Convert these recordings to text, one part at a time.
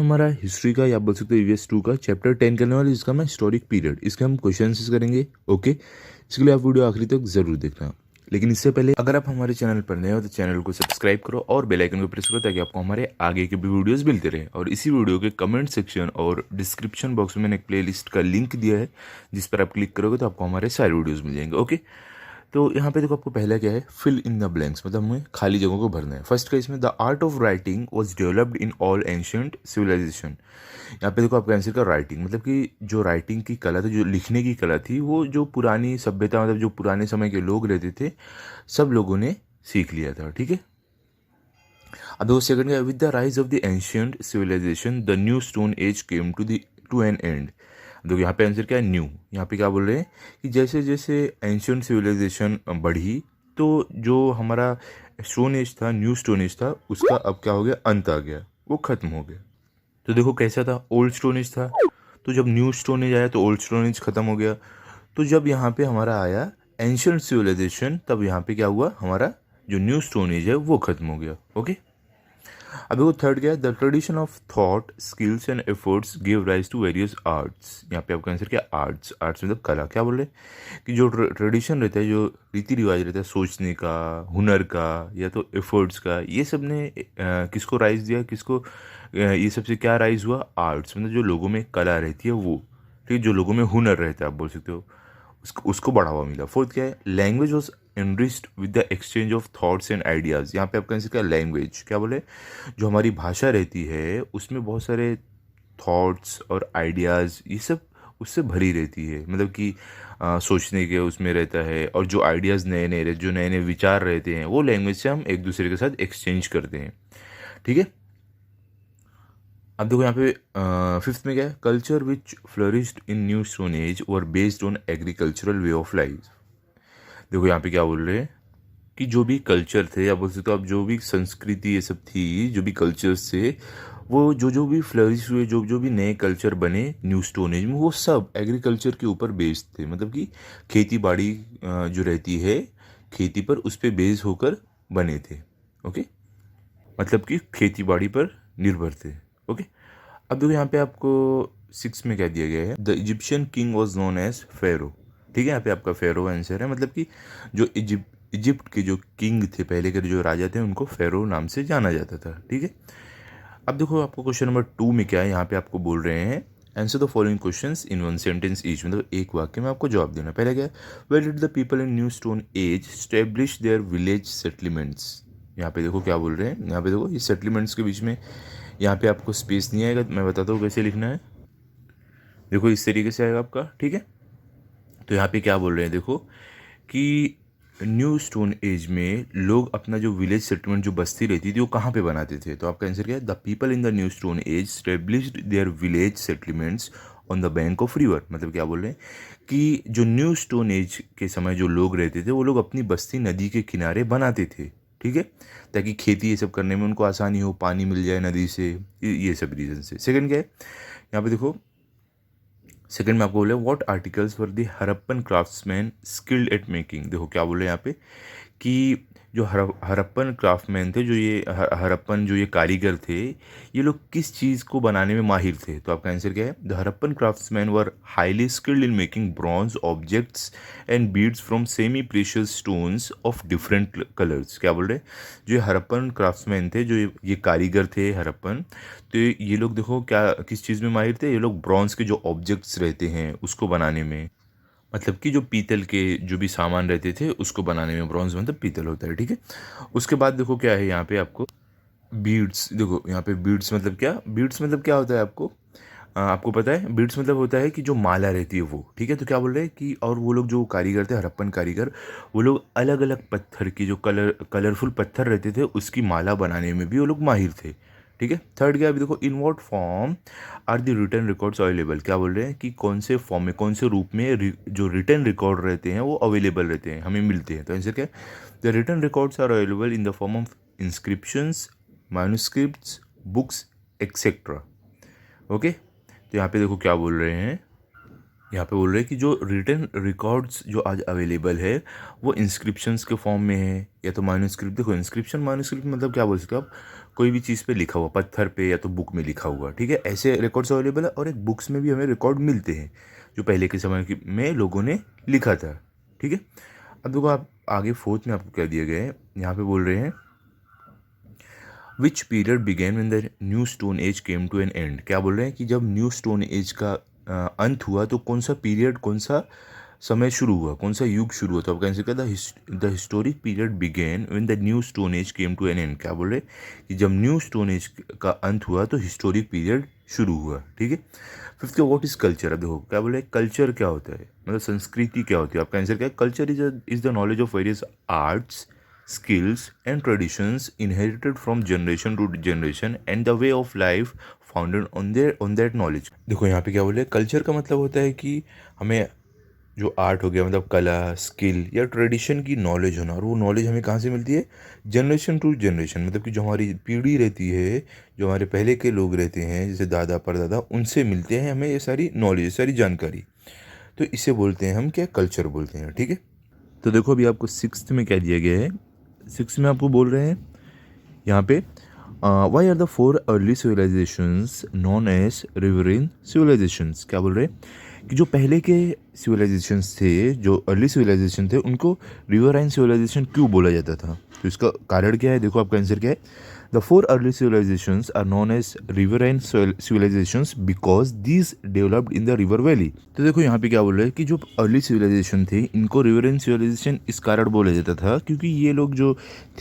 हमारा हिस्ट्री का या बोल सकते हो EVS 2 का चैप्टर 10 करने वाले, जिसका हम हिस्टोरिक पीरियड, इसके हम क्वेश्चन करेंगे। ओके, इसके लिए आप वीडियो आखिरी तक जरूर देखना। लेकिन इससे पहले अगर आप हमारे चैनल पर नए हो तो चैनल को सब्सक्राइब करो और बेल आइकन को प्रेस करो, ताकि आपको हमारे आगे के भी वीडियोस मिलते रहे। और इसी वीडियो के कमेंट सेक्शन और डिस्क्रिप्शन बॉक्स में मैंने एक प्लेलिस्ट का लिंक दिया है, जिस पर आप क्लिक करोगे तो आपको हमारे सारे वीडियोस मिल जाएंगे। ओके, तो यहाँ पे देखो, आपको पहला क्या है, फिल इन द ब्लैंक्स, मतलब हमें खाली जगहों को भरना है। फर्स्ट का इसमें, the art of writing was developed in all ancient civilisation. यहाँ पे देखो आपका आंसर का राइटिंग, मतलब कि जो राइटिंग की कला थी, जो लिखने की कला थी, वो जो पुरानी सभ्यता, मतलब जो पुराने समय के लोग रहते थे, सब लोगों ने सीख लिया था। ठीक है, अब देखो सेकंड का, with the rise of the ancient civilisation the new stone age came to an end. देखो यहाँ पे आंसर क्या है, न्यू। यहाँ पे क्या बोल रहे हैं कि जैसे जैसे एंशियंट सिविलाइजेशन बढ़ी, तो जो हमारा स्टोन एज था, न्यू स्टोन एज था, उसका अब क्या हो गया, अंत आ गया, वो खत्म हो गया। तो देखो कैसा था, ओल्ड स्टोन एज था, तो जब न्यू स्टोन एज आया तो ओल्ड स्टोन एज खत्म हो गया। तो जब यहाँ पे हमारा आया एंशियंट सिविलाइजेशन, तब यहाँ पे क्या हुआ, हमारा जो न्यू स्टोन एज है वो खत्म हो गया। ओके, अभी वो थर्ड क्या है, the tradition of thought skills and efforts give rise to various arts. यहाँ पे आपका आंसर क्या, आर्ट्स। आर्ट्स मतलब कला। क्या बोल रहे हैं कि जो ट्रेडिशन रहता है, जो रीति रिवाज रहता है सोचने का, हुनर का, या तो एफर्ट्स का, ये सब ने किसको राइज दिया, किसको ये सबसे क्या राइज हुआ, आर्ट्स। मतलब जो लोगों में कला रहती है वो, ठीक, जो लोगों में हुनर रहता है आप बोल सकते हो, उसको बढ़ावा मिला। फोर्थ क्या है, language was enriched with the exchange of thoughts and ideas. यहाँ पे आपका आंसर क्या, लैंग्वेज। क्या बोले, जो हमारी भाषा रहती है उसमें बहुत सारे थॉट्स और आइडियाज़, ये सब उससे भरी रहती है। मतलब कि सोचने के उसमें रहता है, और जो आइडियाज़ नए नए रहते, जो नए नए विचार रहते हैं, वो लैंग्वेज से हम एक दूसरे के साथ एक्सचेंज करते हैं। ठीक है, अब देखो यहाँ पे फिफ्थ में क्या है, culture which flourished in new stone as were based on agricultural way of life. देखो यहाँ पे क्या बोल रहे हैं कि जो भी कल्चर थे, या बोल सकते हो आप, जो भी संस्कृति ये सब थी, जो भी कल्चर्स थे, वो जो जो भी फ्लरिश हुए, जो जो भी नए कल्चर बने न्यू स्टोन एज में, वो सब एग्रीकल्चर के ऊपर बेस्ड थे। मतलब कि खेती बाड़ी जो रहती है, खेती पर, उस पर बेस होकर बने थे। ओके, मतलब कि खेती बाड़ी पर निर्भर थे। ओके, अब देखो यहाँ पे आपको सिक्स में क्या दिया गया है, the Egyptian king was known as pharaoh. ठीक है, यहाँ पे आपका फेरो आंसर है। मतलब कि जो इजिप्ट के जो किंग थे, पहले के जो राजा थे, उनको फेरो नाम से जाना जाता था। ठीक है, अब देखो आपको क्वेश्चन नंबर 2 में क्या है, यहाँ पे आपको बोल रहे हैं, answer the following questions in one sentence each. मतलब एक वाक्य में आपको जवाब देना। पहले क्या है, where did the people in new stone age establish their village settlements. यहाँ पे देखो क्या बोल रहे हैं, यहाँ पे देखो ये सेटलमेंट्स के बीच में, यहाँ पे आपको स्पेस नहीं आएगा, मैं बताता हूँ कैसे लिखना है। देखो इस तरीके से आएगा आपका। ठीक है, तो यहाँ पे क्या बोल रहे हैं, देखो कि न्यू स्टोन एज में लोग अपना जो विलेज सेटलमेंट, जो बस्ती रहती थी, वो कहाँ पे बनाते थे। तो आपका आंसर क्या है, the people in the new stone as established there village settlements on the bank of river. मतलब क्या बोल रहे हैं कि जो न्यू स्टोन एज के समय जो लोग रहते थे, वो लोग अपनी बस्ती नदी के किनारे बनाते थे। ठीक है, ताकि खेती ये सब करने में उनको आसानी हो, पानी मिल जाए नदी से, ये सब रीज़न से। सेकंड क्या है, यहाँ पे देखो सेकंड में आपको बोले, what articles for the Harappan craftsman skilled eight making. देखो क्या बोले यहाँ पे कि जो हरप्पन क्राफ्टमैन थे, जो ये हरप्पन जो ये कारीगर थे, ये लोग किस चीज़ को बनाने में माहिर थे। तो आपका आंसर क्या है, the Harappan craftsman were highly skilled in making bronze objects and beads from semi precious stones of different colours. क्या बोल रहे हैं, जो ये हरप्पन क्राफ्ट्समैन थे, जो ये कारीगर थे हरप्पन, तो ये लोग देखो क्या किस चीज़ में माहिर थे, ये लोग ब्रॉन्ज के जो ऑब्जेक्ट्स रहते हैं उसको बनाने में, मतलब कि जो पीतल के जो भी सामान रहते थे उसको बनाने में, ब्रॉन्ज मतलब पीतल होता है। ठीक है, उसके बाद देखो क्या है यहाँ पे आपको बीड्स। देखो यहाँ पे बीड्स मतलब क्या, बीड्स मतलब क्या होता है आपको, आपको पता है, बीड्स मतलब होता है कि जो माला रहती है वो। ठीक है, तो क्या बोल रहे हैं कि, और वो लोग जो कारीगर थे, हड़प्पन कारीगर, वो लोग अलग अलग पत्थर की, जो कलरफुल पत्थर रहते थे, उसकी माला बनाने में भी वो लोग माहिर थे। ठीक है, थर्ड क्या, अभी देखो, in what form are the return records available. क्या बोल रहे हैं कि कौन से फॉर्म में, कौन से रूप में जो रिटर्न रिकॉर्ड रहते हैं वो अवेलेबल रहते हैं, हमें मिलते हैं। तो आंसर क्या है, the return records are available in the form of inscriptions, manuscripts, books, etcetera. Okay, तो यहाँ पे देखो क्या बोल रहे हैं यहाँ पे बोल रहे हैं कि जो रिटन रिकॉर्ड्स जो आज अवेलेबल है वो इंस्क्रिप्शंस के फॉर्म में है या तो मान्यूस्क्रिप्ट। देखो इंस्क्रिप्शन मान्यूस्क्रिप्ट मतलब क्या बोल सकते हो आप, कोई भी चीज़ पे लिखा हुआ, पत्थर पे या तो बुक में लिखा हुआ, ठीक है, ऐसे रिकॉर्ड्स अवेलेबल है। और एक बुक्स में भी हमें रिकॉर्ड मिलते हैं जो पहले के समय में लोगों ने लिखा था, ठीक है। अब देखो आप आगे फोर्थ में आपको क्या दिया गया है, यहाँ पे बोल रहे हैं which period began when the new stone age came to an end. क्या बोल रहे हैं कि जब न्यू स्टोन एज का अंत हुआ तो कौन सा पीरियड, कौन सा समय शुरू हुआ, कौन सा युग शुरू हुआ। तो आप कैसे कहता the historic period began when the new stone age came to an end. क्या बोल रहे कि जब न्यू स्टोन एज का अंत हुआ तो हिस्टोरिक पीरियड शुरू हुआ, ठीक है। फिफ्थ का व्हाट इज कल्चर। अब देखो क्या बोले, कल्चर क्या होता है, मतलब संस्कृति क्या होती है। आपका आंसर क्या है, culture is the knowledge of various arts, skills and traditions inherited from generation to generation and the way of life founded on that knowledge। देखो यहाँ पे क्या बोले, कल्चर का मतलब होता है कि हमें जो आर्ट हो गया, मतलब कला, स्किल या ट्रेडिशन की नॉलेज होना। और वो नॉलेज हमें कहाँ से मिलती है, जनरेशन टू जनरेशन, मतलब कि जो हमारी पीढ़ी रहती है, जो हमारे पहले के लोग रहते हैं जैसे दादा परदादा, उनसे मिलते हैं हमें ये सारी नॉलेज, ये सारी जानकारी। तो इसे बोलते हैं हम क्या, कल्चर बोलते हैं, ठीक है। तो देखो अभी आपको सिक्स्थ में क्या दिया गया है, सिक्स में आपको बोल रहे हैं यहाँ पे why are the four early civilisations known as riverine civilisations. क्या बोल रहे हैं कि जो पहले के सिविलाइजेशंस थे, जो अर्ली सिविलाइजेशन थे, उनको रिवराइन सिविलाइजेशन क्यों बोला जाता था। तो इसका कारण क्या है, देखो आपका आंसर क्या है, the four early civilisations are known as riverine civilisations because these developed in the river valley. तो देखो यहाँ पे क्या बोल रहे हैं कि जो अर्ली सिविलाइजेशन थे इनको रिवराइन सिविलाइजेशन इस कारण बोला जाता था क्योंकि ये लोग जो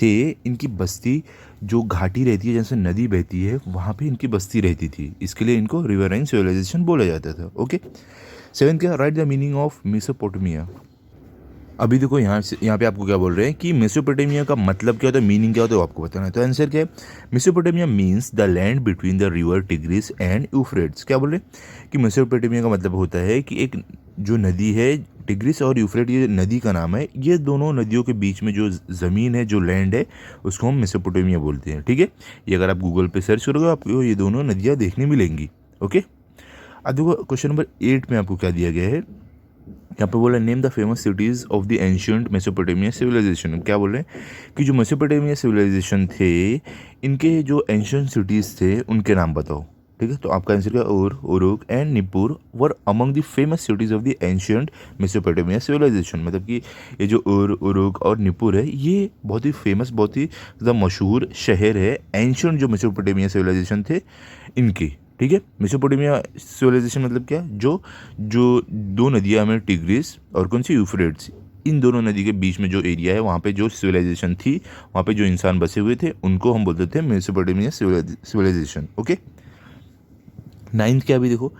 थे, इनकी बस्ती जो घाटी रहती है, जैसे नदी बहती है, वहाँ पे इनकी बस्ती रहती थी, इसके लिए इनको रिवराइन सिविलाइजेशन बोला जाता था, ओके। सेवन क्या, right the meaning of Mesopotamia. अभी देखो यहाँ पे आपको क्या बोल रहे हैं कि मेसोपोटामिया का मतलब क्या होता है, मीनिंग क्या होता है, वो आपको बताना है। तो आंसर क्या है, Mesopotamia means the land between the river tigris and Euphrates. क्या बोल रहे हैं कि मेसोपोटामिया का मतलब होता है कि एक जो नदी है, टिग्रिस और यूफ्रेट, ये नदी का नाम है, ये दोनों नदियों के बीच में जो ज़मीन है, जो लैंड है, उसको हम मेसोपोटामिया बोलते हैं, ठीक है। ये अगर आप गूगल पे सर्च करोगे आपको ये दोनों नदियाँ देखने मिलेंगी, ओके। अब देखो क्वेश्चन नंबर 8 में आपको क्या दिया गया है, यहाँ पे बोला name the famous cities of the ancient Mesopotamia civilisation. क्या बोल रहे हैं कि जो मेसोपोटामिया सिविलाइजेशन थे, इनके जो एंशियंट सिटीज़ थे उनके नाम बताओ, ठीक है। तो आपका आंसर क्या, Uruk and Nippur were among the famous cities of the ancient Mesopotamia civilisation. मतलब कि ये जो उरुक और निपुर है, ये बहुत ही फेमस, बहुत ही ज़्यादा मशहूर शहर है एंशियंट जो मेसोपोटामिया सिविलाइजेशन थे इनकी, ठीक है। मेसोपोटामिया सिविलाइजेशन मतलब क्या, जो जो दो नदियाँ हमें, टिग्रिस और कौन सी, यूफ्रेट्स, इन दोनों नदी के बीच में जो एरिया है वहाँ पे जो सिविलाइजेशन थी, वहाँ पे जो इंसान बसे हुए थे, उनको हम बोलते थे मेसोपोटामिया सिविलाइजेशन, ओके। नाइन्थ क्या, अभी देखो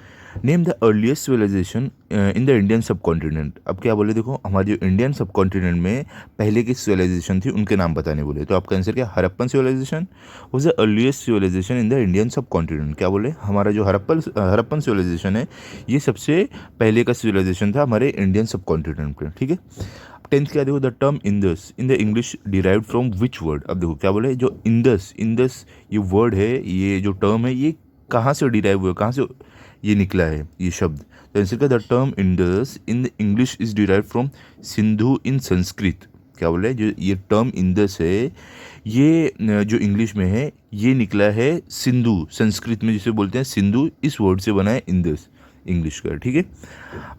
name the earliest civilisation in the Indian subcontinent. अब क्या बोले, देखो हमारे जो इंडियन सब कॉन्टिनेंट में पहले की सिविलाइजेशन थी उनके नाम बताने बोले। तो आपका आंसर क्या, Harappan civilisation was the earliest civilisation in the Indian subcontinent. क्या बोले, हमारा जो हड़प्पन सिविलाइजेशन है, ये सबसे पहले का सिविलाइजेशन था हमारे इंडियन सब कॉन्टिनेंट में, ठीक है। टेंथ क्या, देखो the term Indus in the English derived from which word. अब देखो क्या बोले, जो इंदस ये वर्ड है, ये जो टर्म है, ये कहाँ से डिराइव हुआ, कहाँ से ये निकला है ये शब्द। तो आंसर क्या, the term Indus in the English is derive from Sindhu in Sanskrit. क्या बोला है, जो ये टर्म इंडस है, ये जो इंग्लिश में है, ये निकला है सिंधु, संस्कृत में जिसे बोलते हैं सिंधु, इस वर्ड से बना है इंडस इंग्लिश का, ठीक है।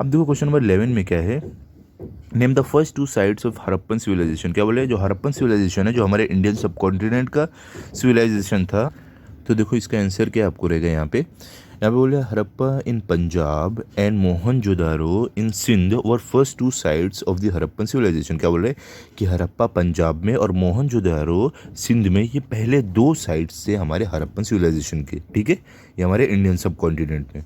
अब देखो क्वेश्चन नंबर 11 में क्या है, name the first 2 sites of Harappan civilisation. क्या बोले, जो हड़प्पन सिविलाइजेशन है, जो हमारे इंडियन सब कॉन्टिनेंट का सिविलाइजेशन था। तो देखो इसका आंसर क्या आपको रहेगा, यहाँ पे बोले Harappa in Punjab and Mohenjodaro in Sindh were first 2 sites of the Harappan civilisation. क्या बोल रहे कि हड़प्पा पंजाब में और मोहनजोदारो सिंध में, ये पहले 2 साइट्स थे हमारे हड़प्पन सिविलाइजेशन के, ठीक है, ये हमारे इंडियन सब कॉन्टिनेंट में,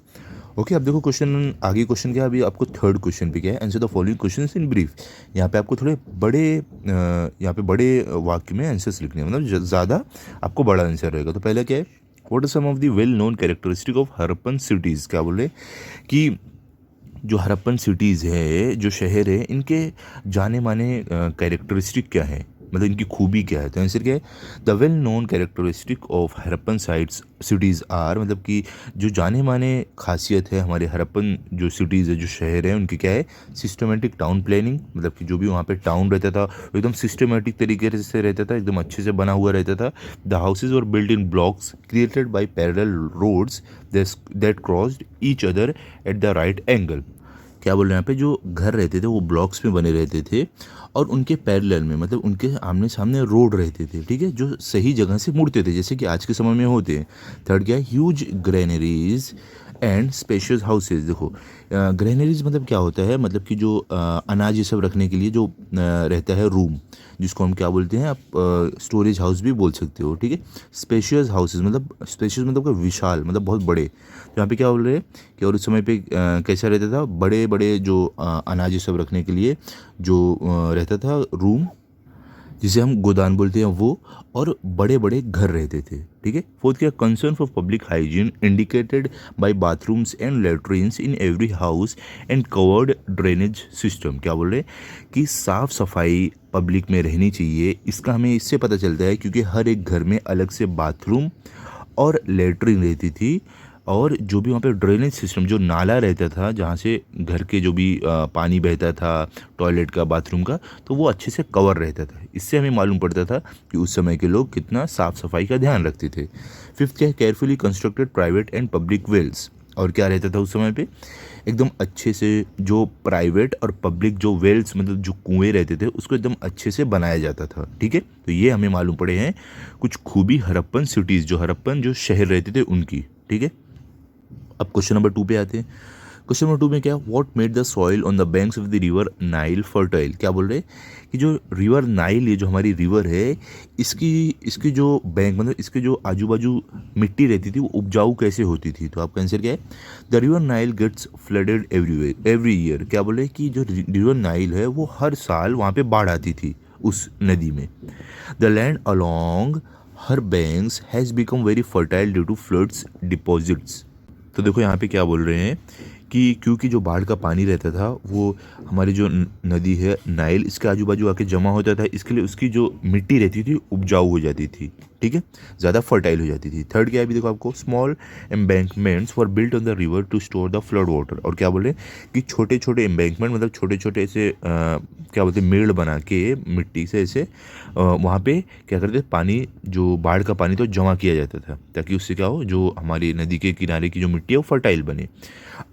ओके। अब देखो क्वेश्चन, आगे क्वेश्चन क्या है, अभी आपको थर्ड क्वेश्चन पे क्या है, answer the following questions in brief. यहाँ पे आपको थोड़े बड़े यहाँ पे बड़े वाक्य में आंसर्स लिखने हैं, मतलब ज़्यादा आपको बड़ा आंसर रहेगा। तो पहला क्या है, what are some of the well known characteristic of Harappan cities. क्या बोले कि जो हड़प्पन सिटीज़ है, जो शहर है, इनके जाने माने कैरेक्टरिस्टिक क्या है, मतलब इनकी खूबी क्या है, तो आंसर क्या है, the well known characteristic of Harappan sites cities are, मतलब कि जो जाने माने खासियत है हमारे हरप्पन जो सिटीज़ है, जो शहर है, उनकी क्या है, सिस्टमेटिक टाउन प्लानिंग, मतलब कि जो भी वहाँ पे टाउन रहता था वो एकदम सिस्टमेटिक तरीके से रहता था, एकदम अच्छे से बना हुआ रहता था। The houses were built in blocks created by parallel roads that crossed each other at the right angle. क्या बोल रहे हैं यहाँ पे, जो घर रहते थे वो ब्लॉक्स में बने रहते थे और उनके पैरेलल में, मतलब उनके आमने सामने रोड रहते थे, ठीक है, जो सही जगह से मुड़ते थे, जैसे कि आज के समय में होते हैं। थर्ड क्या है, huge granaries and spacious houses. देखो ग्रेनरीज मतलब क्या होता है, मतलब कि जो अनाज ये सब रखने के लिए जो रहता है रूम, जिसको हम क्या बोलते हैं, आप स्टोरेज हाउस भी बोल सकते हो, ठीक है। स्पेशियस हाउसेज मतलब, स्पेशियस मतलब कि विशाल, मतलब बहुत बड़े। तो यहाँ पे क्या बोल रहे हैं कि और उस समय पे कैसा रहता था, बड़े बड़े जो अनाज ये सब रखने के लिए जो रहता था रूम, जिसे हम गोदान बोलते हैं वो, और बड़े बड़े घर रहते थे, ठीक है। फोर्थ क्या, concern for public hygiene indicated by bathrooms and latrines in every house and covered drainage system. क्या बोल रहे हैं कि साफ सफाई पब्लिक में रहनी चाहिए, इसका हमें इससे पता चलता है क्योंकि हर एक घर में अलग से बाथरूम और लेट्रिन रहती थी, और जो भी वहाँ पे ड्रेनेज सिस्टम, जो नाला रहता था जहाँ से घर के जो भी पानी बहता था टॉयलेट का, बाथरूम का, तो वो अच्छे से कवर रहता था। इससे हमें मालूम पड़ता था कि उस समय के लोग कितना साफ़ सफाई का ध्यान रखते थे। फिफ्थ क्या है, carefully constructed private and public wells. और क्या रहता था उस समय पे, एकदम अच्छे से जो प्राइवेट और पब्लिक जो वेल्स, मतलब जो कुएँ रहते थे, उसको एकदम अच्छे से बनाया जाता था, ठीक है। तो ये हमें मालूम पड़े हैं कुछ खूबी हरप्पन सिटीज़, जो हरप्पन जो शहर रहते थे उनकी, ठीक है। अब क्वेश्चन नंबर 2 पे आते हैं। क्वेश्चन नंबर 2 में क्या, what made the soil on the banks of the river Nile fertile. क्या बोल रहे हैं कि जो रिवर नाइल, ये जो हमारी रिवर है, इसकी जो बैंक, मतलब इसके जो आजू बाजू मिट्टी रहती थी वो उपजाऊ कैसे होती थी। तो आपका आंसर क्या है, the river Nile gets flooded every year. क्या बोल रहे हैं कि जो रिवर नाइल है वो हर साल वहाँ पे बाढ़ आती थी उस नदी में। The land along her banks has become very fertile due to floods deposits. तो देखो यहाँ पे क्या बोल रहे हैं कि क्योंकि जो बाढ़ का पानी रहता था वो हमारी जो नदी है नाइल, इसके आजू बाजू आके जमा होता था, इसके लिए उसकी जो मिट्टी रहती थी उपजाऊ हो जाती थी, ठीक है, ज़्यादा फर्टाइल हो जाती थी। थर्ड क्या है, अभी देखो आपको, small embankments were built on the river to store the flood water. और क्या बोले कि छोटे छोटे एम्बैंकमेंट, मतलब छोटे छोटे ऐसे क्या बोलते हैं, मेड़ बना के मिट्टी से ऐसे वहाँ पे क्या करते, पानी जो बाढ़ का पानी तो जमा किया जाता था, ताकि उससे क्या हो, जो हमारी नदी के किनारे की जो मिट्टी है वो फर्टाइल बने।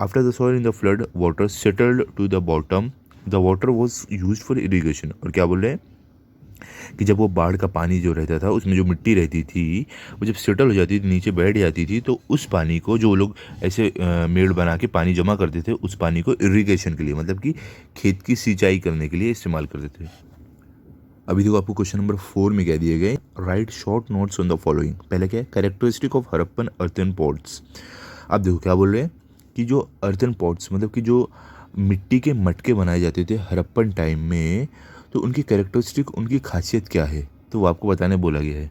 After the soil in the flood water settled to the bottom the water was use for irrigation. और क्या बोल रहे हैं कि जब वो बाढ़ का पानी जो रहता था, उसमें जो मिट्टी रहती थी वो जब सेटल हो जाती थी, नीचे बैठ जाती थी, तो उस पानी को जो लोग ऐसे मेड़ बना के पानी जमा करते थे, उस पानी को इरिगेशन के लिए, मतलब कि खेत की सिंचाई करने के लिए इस्तेमाल करते थे। अभी देखो आपको क्वेश्चन नंबर 4 में कह दिए गए, right short notes on the following. पहले क्या है, characteristic of Harappan earthen pots. आप देखो क्या बोल रहे हैं कि जो अर्थन पॉट्स, मतलब कि जो मिट्टी के मटके बनाए जाते थे हरप्पन टाइम में, तो उनकी कैरेक्टरिस्टिक, उनकी खासियत क्या है, तो वो आपको बताने बोला गया है।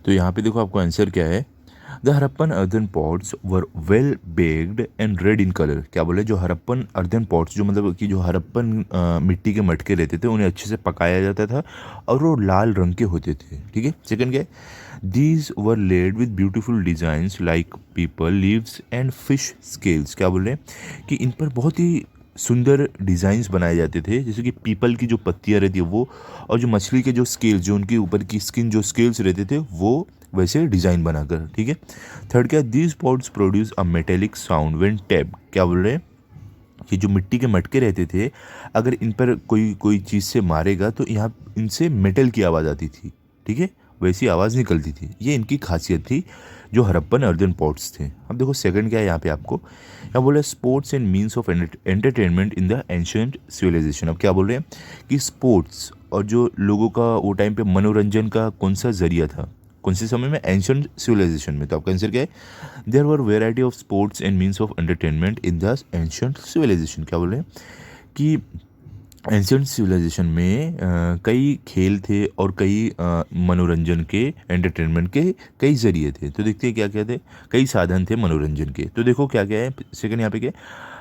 तो यहाँ पे देखो आपको आंसर क्या है, the Harappan earthen pots were well baked and red in colour. क्या बोले, जो हरप्पन अर्दन पॉट्स, जो मतलब कि जो हरप्पन मिट्टी के मटके रहते थे, उन्हें अच्छे से पकाया जाता था और वो लाल रंग के होते थे, ठीक है। सेकंड क्या है, these were laid with beautiful designs like peepal leaves and fish scales. क्या बोल रहे हैं कि इन पर बहुत ही सुंदर डिज़ाइंस बनाए जाते थे, जैसे कि पीपल की जो पत्तियाँ रहती है वो, और जो मछली के जो स्केल्स, जो उनके ऊपर की स्किन जो स्केल्स रहते थे, वो वैसे डिज़ाइन बनाकर, ठीक है। थर्ड क्या, these pots produce a metallic sound when tapped. क्या बोल रहे हैं कि जो मिट्टी के मटके रहते थे, अगर इन पर कोई चीज़ से मारेगा तो यहाँ इनसे मेटल की आवाज़ आती थी, ठीक है, वैसी आवाज़ निकलती थी। ये इनकी खासियत थी जो हरप्पन अर्दन पॉट्स थे। अब देखो सेकंड क्या है यहाँ पे आपको, यहाँ बोले sports and means of entertainment in the ancient civilisation. अब क्या बोल रहे हैं कि स्पोर्ट्स और जो लोगों का वो टाइम पे मनोरंजन का कौन सा जरिया था, कौन से समय में, एंशिएंट सिविलाइजेशन में। तो आपका आंसर क्या है, there were variety of sports and means of entertainment in the ancient civilisation. क्या बोल रहे हैं कि एंशिएंट सिविलाइजेशन में कई खेल थे और कई मनोरंजन के, एंटरटेनमेंट के कई जरिए थे। तो देखते हैं क्या क्या थे, कई साधन थे मनोरंजन के। तो देखो क्या क्या है, सेकंड यहाँ पे क्या,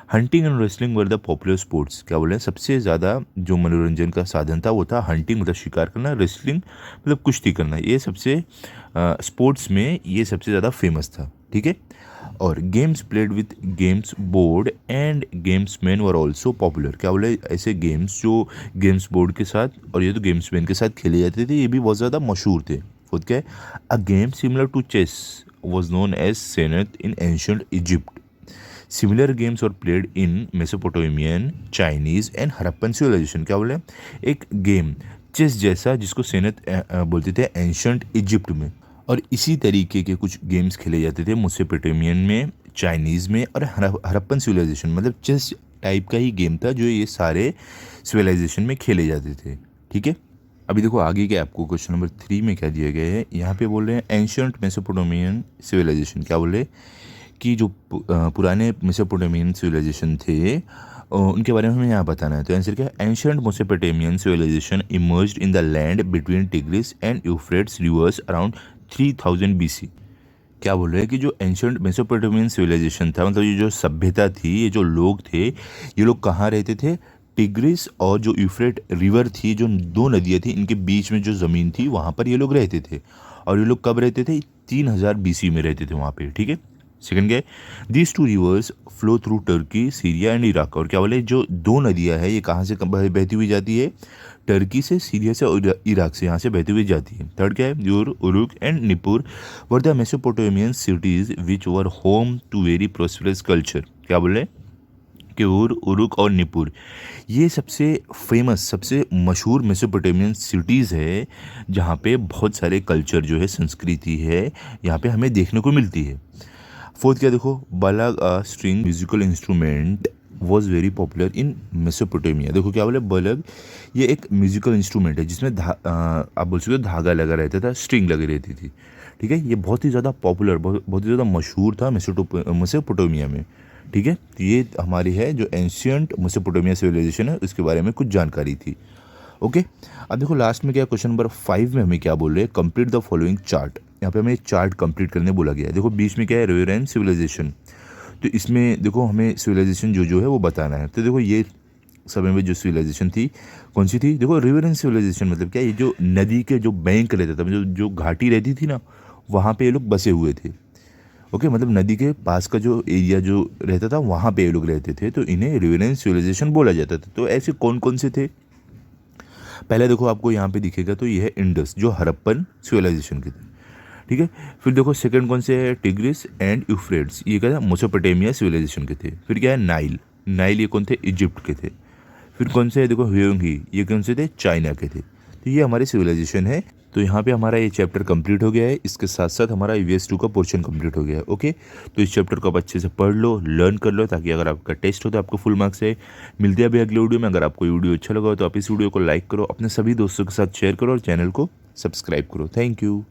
hunting and wrestling were the popular sports. क्या बोले, सबसे ज़्यादा जो मनोरंजन का साधन था वो था हंटिंग मतलब शिकार करना, रेसलिंग मतलब कुश्ती करना। ये सबसे स्पोर्ट्स में ये सबसे ज़्यादा फेमस था, ठीक है। और games played with games board and games man were also popular. क्या बोले, ऐसे गेम्स जो गेम्स बोर्ड के साथ और ये तो गेम्स मैन के साथ खेले जाते थे, ये भी बहुत ज़्यादा मशहूर थे। खुद क्या है, a game similar to chess was known as senet in ancient Egypt. Similar games are played in Mesopotamian, Chinese and Harappan civilisation. क्या बोले, एक गेम चेस जैसा जिसको सेनेट बोलते थे एंशंट इजिप्ट में, और इसी तरीके के कुछ गेम्स खेले जाते थे मेसोपोटामियन में, चाइनीज़ में और हड़प्पन सिविलाइजेशन। मतलब चेस टाइप का ही गेम था जो ये सारे सिविलाइजेशन में खेले जाते थे, ठीक है। अभी देखो आगे के आपको क्वेश्चन नंबर 3 में क्या दिया गया है। यहाँ पे बोल रहे हैं एंशियंट मेसोपोटामियन सिविलाइजेशन। क्या बोल रहे कि जो पुराने मेसोपोटामियन सिविलाइजेशन थे उनके बारे में हमें यहाँ बताना है। तो आंसर क्या है, ancient Mesopotamian civilisation emerged in the land between Tigris and Euphrates rivers around 3000 BC। क्या बोल रहे हैं कि जो एंशियंट मेसोपोटामियन सिविलाइजेशन था, मतलब ये जो सभ्यता थी, ये जो लोग थे, ये लोग कहाँ रहते थे, टिग्रिस और जो यूफ्रेट रिवर थी, जो दो नदियाँ थी, इनके बीच में जो ज़मीन थी वहाँ पर ये लोग रहते थे। और ये लोग कब रहते थे, 3000 BC में रहते थे वहाँ पे, ठीक है। सेकंड क्या है, these two reverse flow through Turkey, Syria and Iraq. और क्या बोले, जो दो नदियाँ हैं ये कहाँ से बहती हुई जाती है, टर्की से, सीरिया से और इराक से, यहाँ से बहती हुई जाती है। थर्ड क्या है, Ur, Uruk and Nippur were the Mesopotamian cities which were home to very prosperous culture. क्या बोले, क्यूर, उरुक और निपुर ये सबसे फेमस, सबसे मशहूर मेसोपोटामियन सिटीज़ है जहाँ पे बहुत सारे कल्चर जो है, संस्कृति है, यहाँ पे हमें देखने को मिलती है। फोर्थ क्या देखो, बलग string musical instrument was very popular in Mesopotamia. देखो क्या बोले, बलग ये एक म्यूजिकल इंस्ट्रूमेंट है जिसमें आप बोल सकते हो धागा लगा रहता था, स्ट्रिंग लगी रहती थी, ठीक है। ये बहुत ही ज़्यादा पॉपुलर, बहुत ही ज़्यादा मशहूर था मेसोपोटामिया में, ठीक है। तो ये हमारी है जो एंशियंट मेसोपोटामिया सिविलाइजेशन है, उसके बारे में कुछ जानकारी थी, ओके। अब देखो लास्ट में क्या, क्वेश्चन नंबर 5 में हमें क्या बोल रहे हैं, कंप्लीट द फॉलोइंग चार्ट। यहाँ पे हमें एक चार्ट कंप्लीट करने बोला गया है। देखो बीच में क्या है, रिवर एंड सिविलाइजेशन। तो इसमें देखो हमें सिविलाइजेशन जो है वो बताना है। तो देखो ये समय में जो सिविलाइजेशन थी कौन सी थी, देखो रिवर एंड सिविलाइजेशन मतलब क्या, ये जो नदी के जो बैंक रहता था, जो घाटी रहती थी ना, वहाँ पे ये लोग बसे हुए थे, ओके। मतलब नदी के पास का जो एरिया जो रहता था वहाँ पे ये लोग रहते थे, तो इन्हें रिवर एंड सिविलाइजेशन बोला जाता था। तो ऐसे कौन कौन से थे, पहले देखो आपको यहाँ पे दिखेगा, तो ये है इंडस जो हड़प्पन सिविलाइजेशन के थे, ठीक है। फिर देखो सेकंड कौन से है, टिग्रिस एंड यूफ्रेट्स, ये क्या था, मेसोपोटामिया सिविलाइजेशन के थे। फिर क्या है, नाइल, नाइल ये कौन थे, इजिप्ट के थे। फिर कौन से है, देखो ह्यूंगी, ये कौन से थे, चाइना के थे। तो ये हमारे सिविलाइजेशन है। तो यहाँ पे हमारा ये चैप्टर कंप्लीट हो गया है, इसके साथ साथ हमारा EVS 2 का पोर्शन कंप्लीट हो गया है, ओके। तो इस चैप्टर को आप अच्छे से पढ़ लो, लर्न कर लो, ताकि अगर आपका टेस्ट हो तो आपको फुल मार्क्स है। मिलते हैं अभी अगले वीडियो में। अगर आपको वीडियो अच्छा लगा हो तो आप इस वीडियो को लाइक करो, अपने सभी दोस्तों के साथ शेयर करो और चैनल को सब्सक्राइब करो। Thank you.